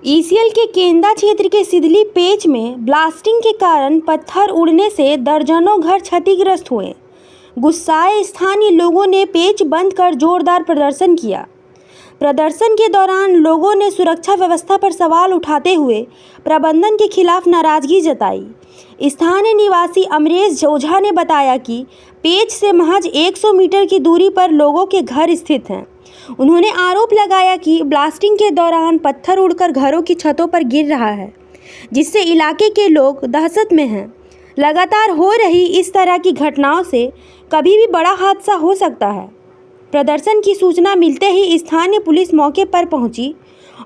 ECL के केंदा क्षेत्र के सिदली पेच में ब्लास्टिंग के कारण पत्थर उड़ने से दर्जनों घर क्षतिग्रस्त हुए। गुस्साए स्थानीय लोगों ने पेच बंद कर जोरदार प्रदर्शन किया। प्रदर्शन के दौरान लोगों ने सुरक्षा व्यवस्था पर सवाल उठाते हुए प्रबंधन के खिलाफ नाराजगी जताई। स्थानीय निवासी अमरेश ओझा ने बताया कि पेच से महज 100 मीटर की दूरी पर लोगों के घर स्थित हैं। उन्होंने आरोप लगाया कि ब्लास्टिंग के दौरान पत्थर उड़कर घरों की छतों पर गिर रहा है, जिससे इलाके के लोग दहशत में हैं। लगातार हो रही इस तरह की घटनाओं से कभी भी बड़ा हादसा हो सकता है। प्रदर्शन की सूचना मिलते ही स्थानीय पुलिस मौके पर पहुंची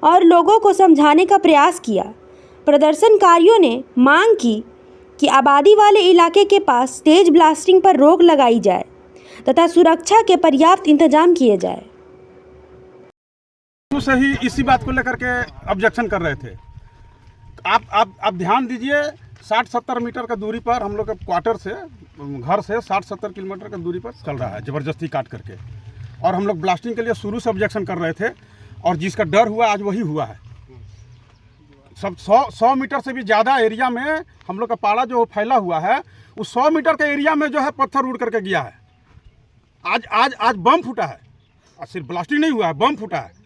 और लोगों को समझाने का प्रयास किया। प्रदर्शनकारियों ने मांग की कि आबादी वाले इलाके के पास तेज ब्लास्टिंग पर रोक लगाई जाए तथा सुरक्षा के पर्याप्त इंतजाम किए जाए। से ही इसी बात को लेकर के ऑब्जेक्शन कर रहे थे। आप ध्यान दीजिए, 60-70 मीटर का दूरी पर हम लोग का क्वार्टर से, घर से 60-70 किलोमीटर का दूरी पर चल रहा है ज़बरदस्ती काट करके, और हम लोग ब्लास्टिंग के लिए शुरू से ऑब्जेक्शन कर रहे थे, और जिसका डर हुआ आज वही हुआ है। सब 100 मीटर से भी ज़्यादा एरिया में हम लोग का पाड़ा जो फैला हुआ है, उस 100 मीटर के एरिया में जो है पत्थर उड़ करके गया है। आज बम फूटा है, और सिर्फ ब्लास्टिंग नहीं हुआ है, बम फूटा है।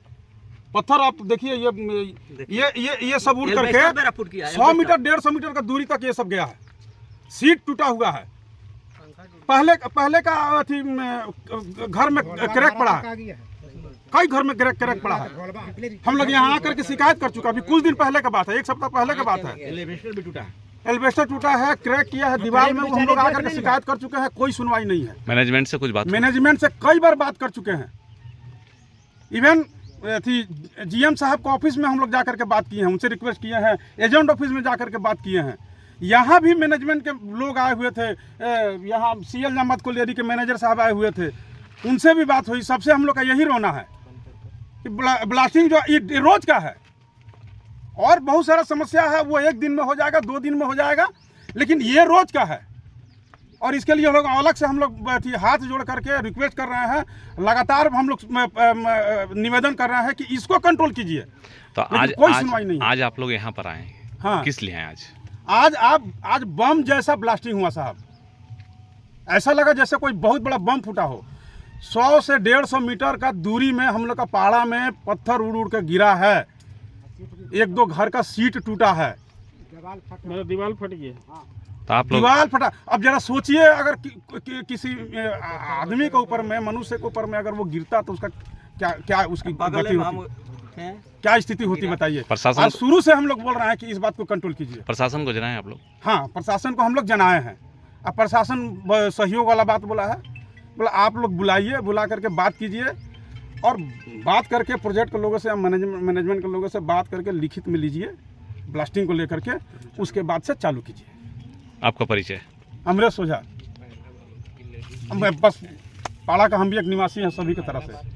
पत्थर आप देखिए, ये सब उड़ करके 100 मीटर 150 मीटर का दूरी तक ये सब गया है। सीट टूटा हुआ है। पहले का अथी घर में क्रैक पड़ा है, कई घर में क्रैक पड़ा है। हम लोग यहाँ आकर के शिकायत कर चुका, अभी कुछ दिन पहले का बात है, 1 सप्ताह पहले का बात है। एल्वेस्टर टूटा है, क्रैक किया है दीवार में, हम लोग आकर के शिकायत कर चुके हैं, कोई सुनवाई नहीं है। मैनेजमेंट से कुछ बात, मैनेजमेंट से कई बार बात कर चुके हैं। इवन जीएम साहब को ऑफिस में हम लोग जाकर के बात किए हैं, उनसे रिक्वेस्ट किए हैं, एजेंट ऑफिस में जाकर के बात किए हैं। यहाँ भी मैनेजमेंट के लोग आए हुए थे, यहाँ सीएल जामत कोलियरी के मैनेजर साहब आए हुए थे, उनसे भी बात हुई। सबसे हम लोग का यही रोना है कि ब्लास्टिंग जो ये रोज का है, और बहुत सारा समस्या है, वो 1 दिन में हो जाएगा, 2 दिन में हो जाएगा, लेकिन ये रोज का है। और इसके लिए लोग अलग से हम लोग हाथ जोड़ करके रिक्वेस्ट कर रहे हैं, लगातार हम लोग निवेदन कर रहे हैं कि इसको कंट्रोल कीजिए। तो कोई सुनवाई नहीं। आज आप लोग यहाँ पर आए हैं, हाँ, किस लिए हैं आज बम जैसा ब्लास्टिंग हुआ साहब, ऐसा लगा जैसे कोई बहुत बड़ा बम फूटा हो। 100 से 150 मीटर का दूरी में हम लोग का पहाड़ा में पत्थर उड़ के गिरा है। 1-2 घर का सीट टूटा है, दीवार फट गई। तो आप लोग दीवार फटा। अब जरा सोचिए, अगर किसी आदमी के ऊपर में, मनुष्य के ऊपर में अगर वो गिरता तो उसका क्या उसकी गति होती, क्या स्थिति होती बताइए। प्रशासन शुरू से हम लोग बोल रहे हैं कि इस बात को कंट्रोल कीजिए। प्रशासन को जनाएं आप लोग? हाँ, प्रशासन को हम लोग जनाए हैं। अब प्रशासन सहयोग वाला बात बोला है, बोला आप लोग बुलाइए, बुला करके बात कीजिए, और बात करके प्रोजेक्ट के लोगों से, मैनेजमेंट के लोगों से बात करके लिखित में लीजिए ब्लास्टिंग को लेकर के, उसके बाद से चालू कीजिए। आपका परिचय? अमरेश ओझा। बस पाड़ा का हम भी एक निवासी हैं सभी की तरफ से।